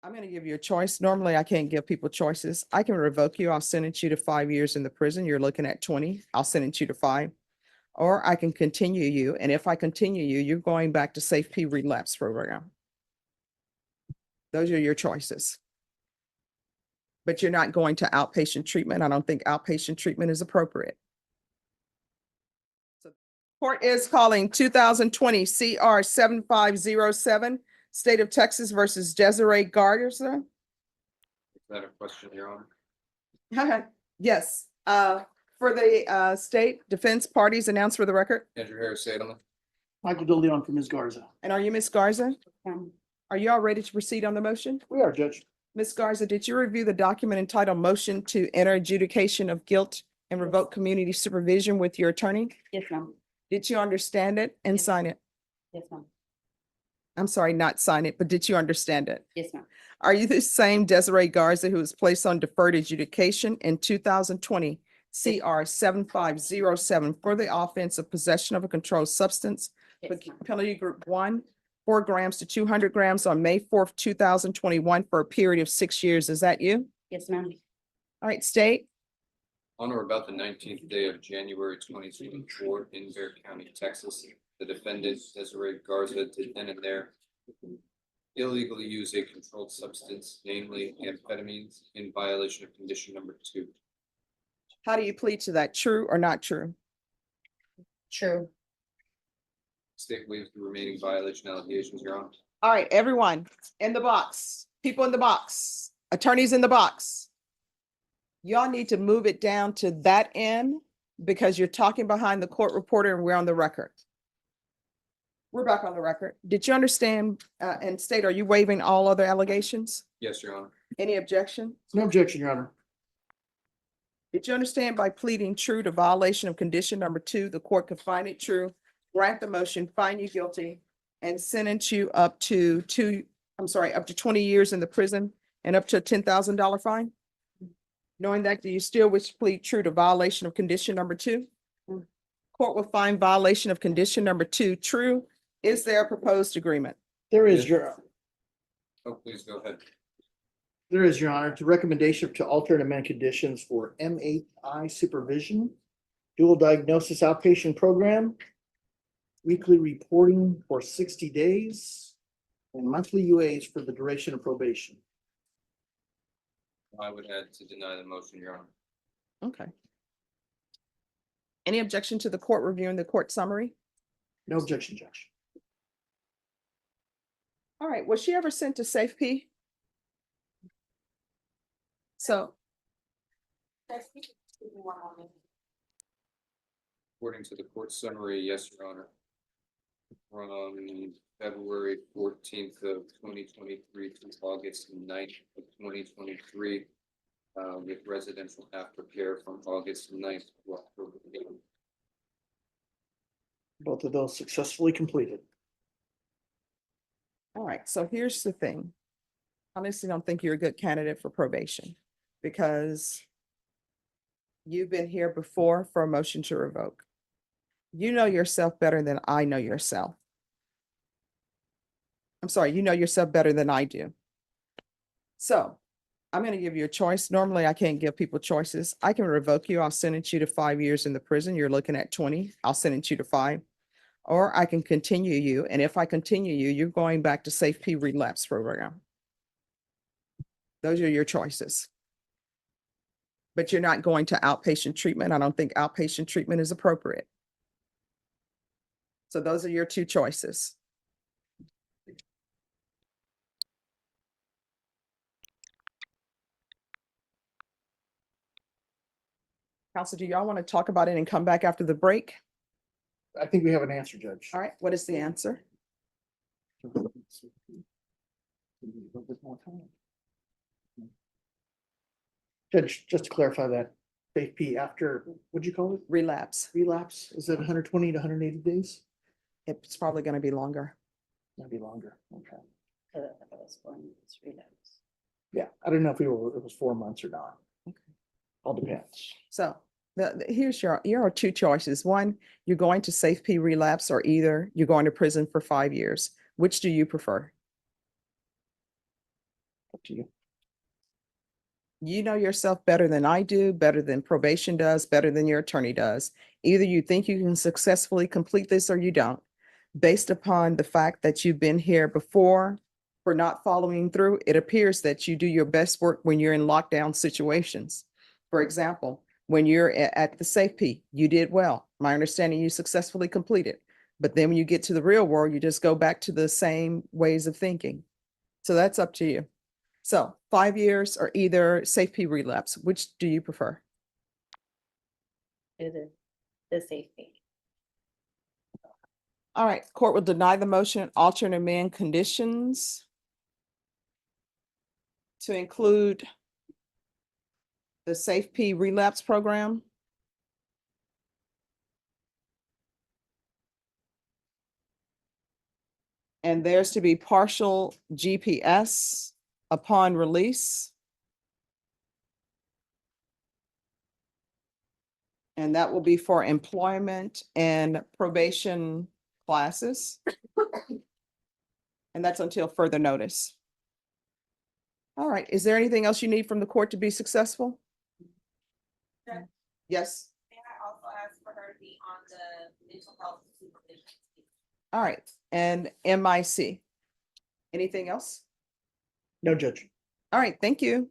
I'm going to give you a choice. Normally, I can't give people choices. I can revoke you. I'll sentence you to 5 years in the prison. You're looking at 20. I'll sentence you to 5. Or I can continue you. And if I continue you, you're going back to Safe P relapse program. Those are your choices. But you're not going to outpatient treatment. I don't think outpatient treatment is appropriate. So court is calling 2020 CR 7507, State of Texas versus Desiree Garza. Is that a question, Your Honor? Yes, for the state defense parties announced for the record. Andrew Harris, Salem. Michael DeLeon for Ms. Garza. And are you Ms. Garza? Are you all ready to proceed on the motion? We are, Judge. Ms. Garza, did you review the document entitled Motion to Enter Adjudication of Guilt and Revoke Community Supervision with your attorney? Yes, ma'am. Did you understand it and Yes. sign it? Yes, ma'am. I'm sorry, not sign it, but did you understand it? Yes, ma'am. Are you the same Desiree Garza who was placed on deferred adjudication in 2020 CR 7507 for the offense of possession of a controlled substance? Yes, ma'am. Penalty group 1, 4 grams to 200 grams on May 4th, 2021 for a period of 6 years. Is that you? Yes, ma'am. All right, state. On or about the 19th day of January 2024 in Bear County, Texas, the defendant Desiree Garza did then and there illegally use a controlled substance, namely amphetamines, in violation of condition number 2. How do you plead to that? True or not true? True. State waives the remaining violation allegations, Your Honor. All right, everyone in the box, people in the box, attorneys in the box. Y'all need to move it down to that end because you're talking behind the court reporter and we're on the record. We're back on the record. Did you understand and state, are you waiving all other allegations? Yes, Your Honor. Any objection? No objection, Your Honor. Did you understand by pleading true to violation of condition number 2, the court could find it true, grant the motion, find you guilty, and sentence you up to 20 years in the prison and up to a $10,000 fine? Knowing that, do you still wish to plead true to violation of condition number 2? Court will find violation of condition number 2 true. Is there a proposed agreement? There is, Yes. Your, Oh, please go ahead. there is, Your Honor, to recommendation to alter and amend conditions for M8I supervision, dual diagnosis outpatient program, weekly reporting for 60 days, and monthly UAs for the duration of probation. I would add to deny the motion, Your Honor. Okay. Any objection to the court reviewing the court summary? No objection, Judge. All right, was she ever sent to Safe P? So, According to the court summary, yes, Your Honor. From February 14th of 2023 to August 9th of 2023, with residential aftercare from August 9th to October 8th. Both of those successfully completed. all right, so here's the thing. I honestly don't think you're a good candidate for probation because you've been here before for a motion to revoke. You know yourself better than I know yourself. I'm sorry, you know yourself better than I do. So I'm going to give you a choice. Normally, I can't give people choices. I can revoke you. I'll sentence you to 5 years in the prison. You're looking at 20. I'll sentence you to 5. Or I can continue you. And if I continue you, you're going back to Safe P relapse program. Those are your choices. But you're not going to outpatient treatment. I don't think outpatient treatment is appropriate. So those are your 2 choices. Counsel, do y'all want to talk about it and come back after the break? I think we have an answer, Judge. All right, what is the answer? Judge, just to clarify that, Safe P after, what'd you call it? Relapse. Relapse? Is it 120 to 180 days? It's probably going to be longer. Maybe longer. Okay. It's relapse. Yeah, I don't know if it was 4 months or not. Okay. All depends. So here's your 2 choices. One, you're going to Safe P relapse, or either you're going to prison for 5 years. Which do you prefer? to you. You know yourself better than I do, better than probation does, better than your attorney does. Either you think you can successfully complete this or you don't. Based upon the fact that you've been here before for not following through, it appears that you do your best work when you're in lockdown situations. For example, when you're at the safety, you did well. My understanding, you successfully completed. But then when you get to the real world, you just go back to the same ways of thinking. So that's up to you. So 5 years or either safety relapse, which do you prefer? Do the safety. All right, court will deny the motion, alter and amend conditions to include the Safe P relapse program. And there's to be partial GPS upon release. And that will be for employment and probation classes. And that's until further notice. All right, is there anything else you need from the court to be successful? Judge, Yes, may I also ask for her to be on the mental health supervision? all right, and MIC. Anything else? No, Judge. All right, thank you.